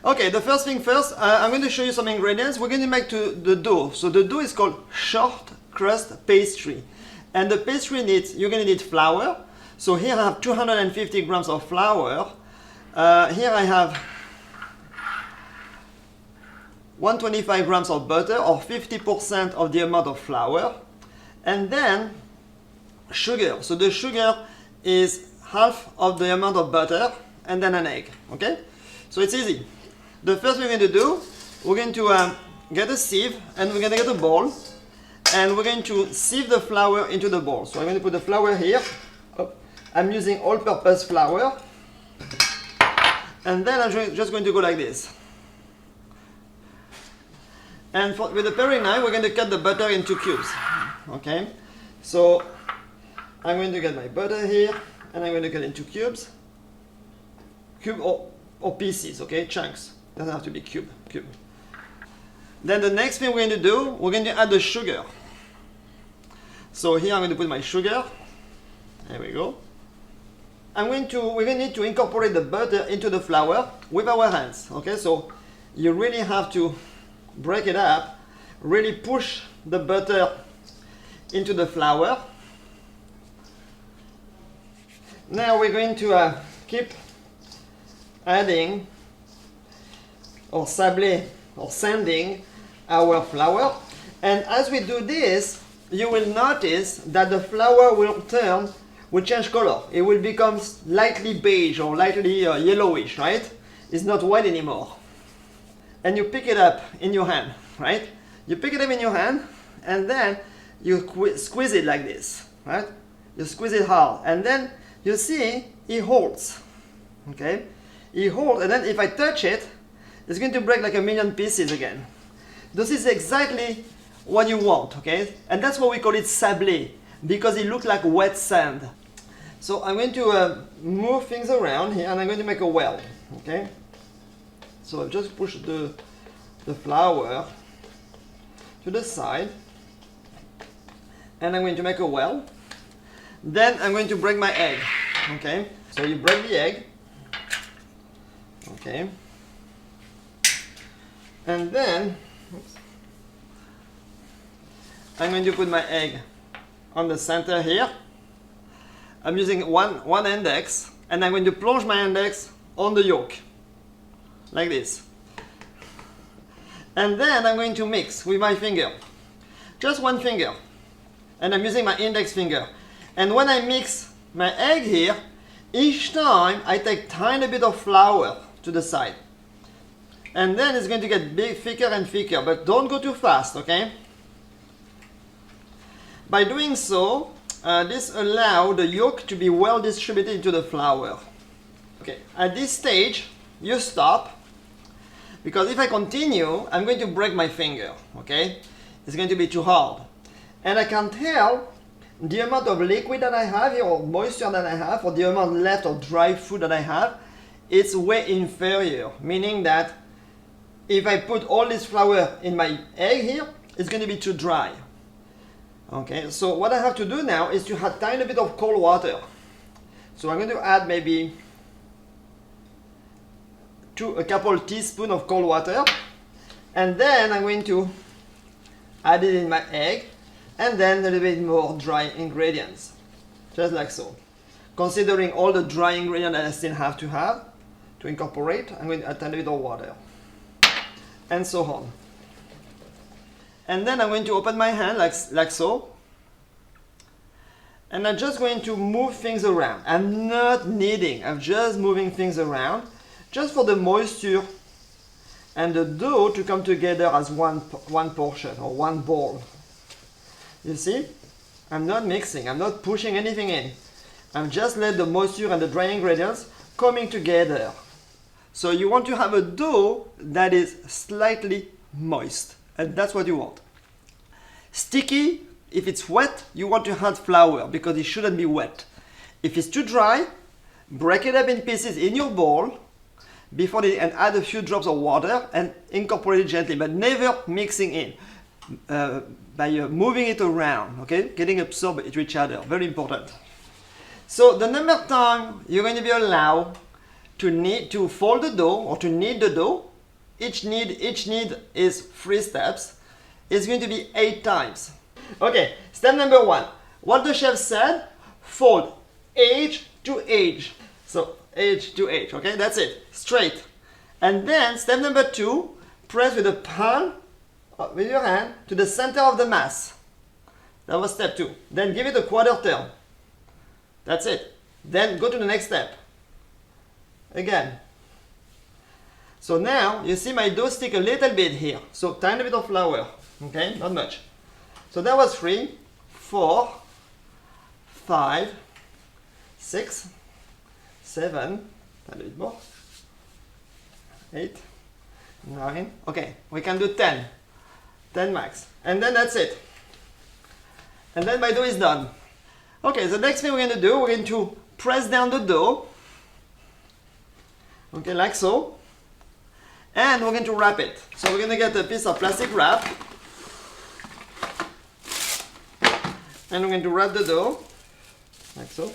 Okay, the first thing first, I'm going to show you some ingredients. We're going to make the dough. So the dough is called short crust pastry. And the pastry needs, you're going to need flour. So here I have 250 grams of flour. Here I have 125 grams of butter, or 50% of the amount of flour. And then sugar. So the sugar is half of the amount of butter, and then an egg. Okay? So it's easy. The first thing we're going to do, we're going to get a sieve, and we're going to get a bowl, and we're going to sieve the flour into the bowl. So I'm going to put the flour here. I'm using all-purpose flour, and then I'm just going to go like this. And with the paring knife, we're going to cut the butter into cubes. Okay, so I'm going to get my butter here, and I'm going to cut into cubes, or pieces. Okay, chunks. Doesn't have to be cube. Then the next thing we're going to do, we're going to add the sugar. So here I'm going to put my sugar. There we go. We're going to need to incorporate the butter into the flour with our hands. Okay, so you really have to break it up, really push the butter into the flour. Now we're going to keep adding or sabler or sanding our flour, and as we do this, you will notice that the flour will change color. It will become lightly beige or lightly yellowish, right? It's not white anymore. And you pick it up in your hand, right? You pick it up in your hand, and then you squeeze it like this, right? You squeeze it hard, and then you see it holds. Okay, it holds, and then if I touch it, it's going to break like a million pieces again. This is exactly what you want, okay? And that's why we call it sablé, because it looks like wet sand. So I'm going to move things around here, and I'm going to make a well, okay? So I've just pushed the flour to the side, and I'm going to make a well. Then I'm going to break my egg, okay? So you break the egg, okay? And then I'm going to put my egg on the center here. I'm using one index, and I'm going to plunge my index on the yolk, like this. And then I'm going to mix with my finger, just one finger, and I'm using my index finger. And when I mix my egg here, each time I take tiny bit of flour to the side. And then it's going to get thicker and thicker, but don't go too fast, okay? By doing so, this allows the yolk to be well distributed into the flour. Okay, at this stage, you stop, because if I continue, I'm going to break my finger, okay? It's going to be too hard. And I can tell the amount of liquid that I have here, or moisture that I have, or the amount left of dry food that I have, it's way inferior, meaning that if I put all this flour in my egg here, it's going to be too dry. Okay, so what I have to do now is to add a tiny bit of cold water. So I'm going to add maybe a couple teaspoons of cold water, and then I'm going to add it in my egg, and then a little bit more dry ingredients, just like so. Considering all the dry ingredients that I still have to incorporate, I'm going to add a tiny bit of water, and so on. And then I'm going to open my hand like so, and I'm just going to move things around. I'm not kneading, I'm just moving things around, just for the moisture and the dough to come together as one portion or one ball. You see? I'm not mixing, I'm not pushing anything in. I'm just let the moisture and the dry ingredients coming together. So you want to have a dough that is slightly moist, and that's what you want. Sticky, if it's wet, you want to add flour because it shouldn't be wet. If it's too dry, break it up in pieces in your bowl and add a few drops of water and incorporate it gently, but never mixing in. By moving it around, okay? Getting absorbed into each other, very important. So the number of times you're going to be allowed to fold the dough or to knead the dough each need is 3 steps. It's going to be 8 times. Okay, step number 1. What the chef said, fold edge to edge. So edge to edge, okay, that's it, straight. And then step number 2, press with the palm, with your hand, to the center of the mass. That was step 2. Then give it a quarter turn. That's it. Then go to the next step. Again. So now you see my dough stick a little bit here. So tiny bit of flour. Okay, not much. So that was 3, 4, 5, 6, 7, a little bit more, 8, 9, okay, we can do 10 max, and then that's it. And then my dough is done. Okay, the next thing we're going to do, we're going to press down the dough, okay, like so, and we're going to wrap it. So we're going to get a piece of plastic wrap, and we're going to wrap the dough, like so,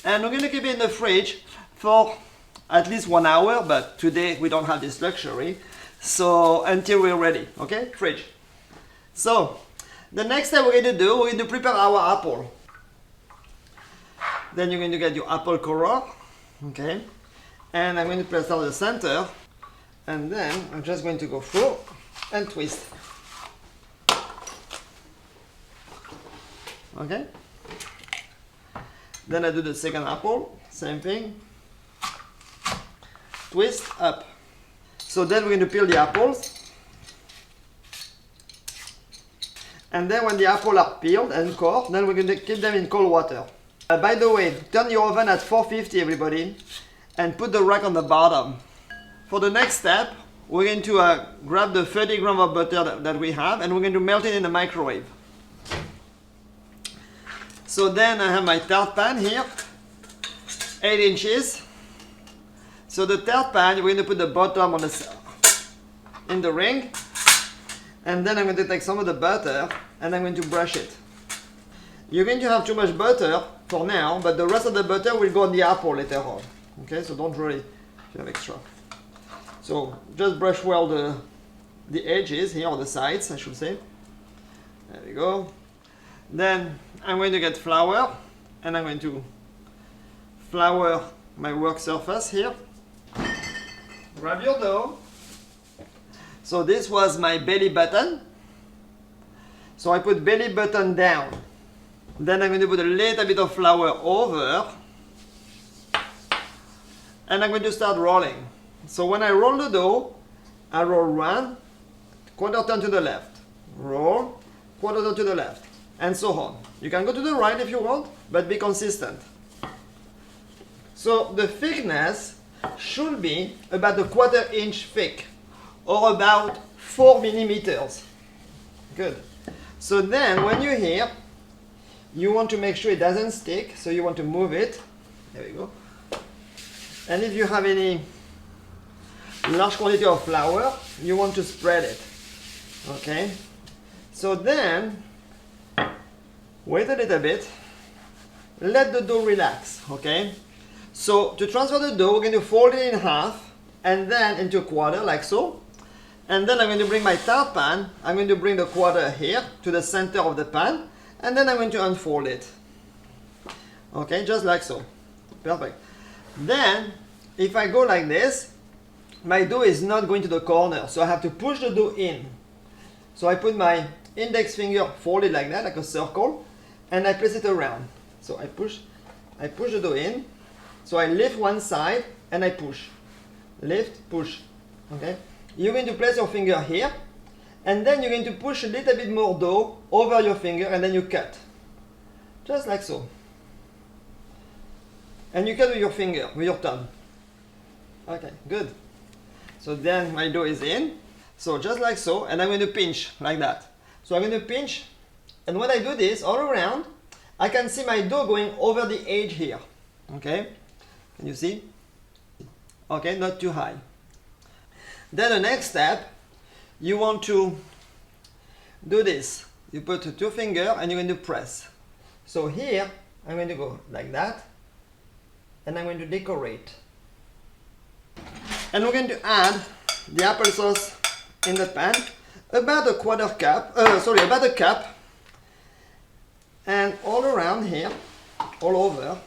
and we're going to keep it in the fridge for at least 1 hour, but today we don't have this luxury, so until we're ready, okay, fridge. So the next step we're going to do, we're going to prepare our apple. Then you're going to get your apple corer, okay, and I'm going to place it on the center, and then I'm just going to go through and twist, okay. Then I do the second apple, same thing, twist up. So then we're going to peel the apples, and then when the apples are peeled and cored, then we're going to keep them in cold water. By the way, turn your oven at 450 everybody, and put the rack on the bottom. For the next step, we're going to grab the 30 grams of butter that we have, and we're going to melt it in the microwave. So then I have my tart pan here, 8 inches. So the tart pan, we're going to put the bottom on in the ring, and then I'm going to take some of the butter and I'm going to brush it. You're going to have too much butter for now, but the rest of the butter will go on the apple later on. Okay, so don't worry if you have extra. So just brush well the edges here, or the sides I should say. There we go. Then I'm going to get flour, and I'm going to flour my work surface here. Grab your dough. So this was my belly button. So I put belly button down. Then I'm going to put a little bit of flour over, and I'm going to start rolling. So when I roll the dough, I roll 1, quarter turn to the left, roll, quarter turn to the left, and so on. You can go to the right if you want, but be consistent. So the thickness should be about a 1/4 inch thick, or about 4 millimeters. Good. So then when you're here, you want to make sure it doesn't stick, so you want to move it. There we go. And if you have any large quantity of flour, you want to spread it. Okay? So then, wait a little bit, let the dough relax, okay? So to transfer the dough, we're going to fold it in half and then into a quarter, like so. And then I'm going to bring my tart pan, I'm going to bring the quarter here to the center of the pan, and then I'm going to unfold it. Okay, just like so. Perfect. Then, if I go like this, my dough is not going to the corner, so I have to push the dough in. So I put my index finger folded like that, like a circle, and I place it around. So I push the dough in. So I lift one side and I push. Lift, push. Okay? You're going to place your finger here, and then you're going to push a little bit more dough over your finger, and then you cut. Just like so. And you cut with your finger, with your thumb. Okay, good. So then my dough is in. So just like so, and I'm going to pinch like that. So I'm going to pinch, and when I do this all around, I can see my dough going over the edge here. Okay? Can you see? Okay, not too high. Then the next step, you want to do this. You put 2 fingers and you're going to press. So here, I'm going to go like that, and I'm going to decorate. And we're going to add the applesauce in the pan, about about a cup, and all around here, all over.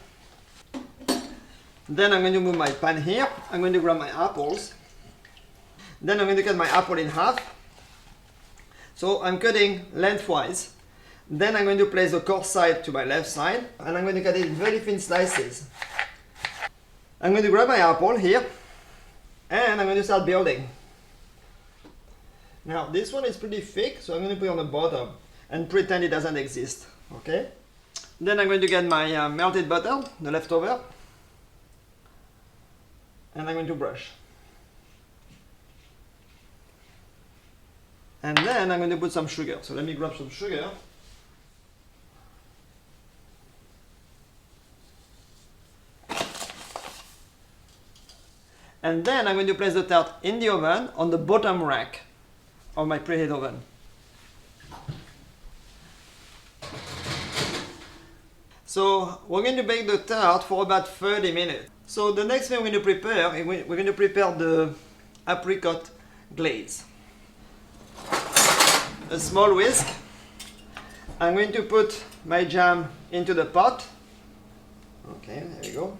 Then I'm going to move my pan here. I'm going to grab my apples. Then I'm going to cut my apple in half. So I'm cutting lengthwise. Then I'm going to place the coarse side to my left side, and I'm going to cut it in very thin slices. I'm going to grab my apple here, and I'm going to start building. Now this one is pretty thick, so I'm going to put it on the bottom and pretend it doesn't exist. Okay? Then I'm going to get my melted butter, the leftover, and I'm going to brush. And then I'm going to put some sugar. So let me grab some sugar. And then I'm going to place the tart in the oven on the bottom rack of my preheat oven. So we're going to bake the tart for about 30 minutes. So the next thing we're going to prepare, we're going to prepare the apricot glaze. A small whisk. I'm going to put my jam into the pot. Okay, there we go.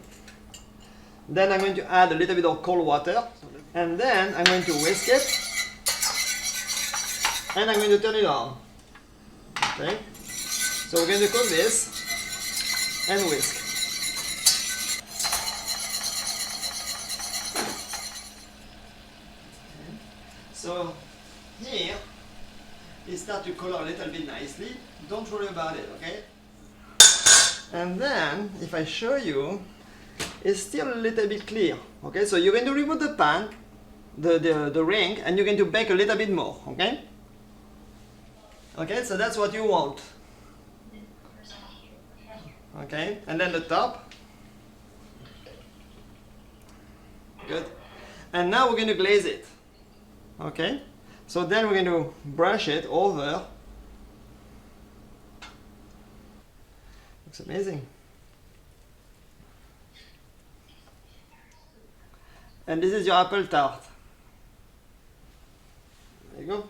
Then I'm going to add a little bit of cold water, and then I'm going to whisk it, and I'm going to turn it on. Okay, so we're going to cook this and whisk. So here it starts to color a little bit nicely. Don't worry about it, okay? And then if I show you, it's still a little bit clear. Okay, so you're going to remove the pan, the ring, and you're going to bake a little bit more. Okay? Okay, so that's what you want. Okay, and then the top. Good. And now we're going to glaze it. Okay, so then we're going to brush it over. Looks amazing. And this is your apple tart. There you go.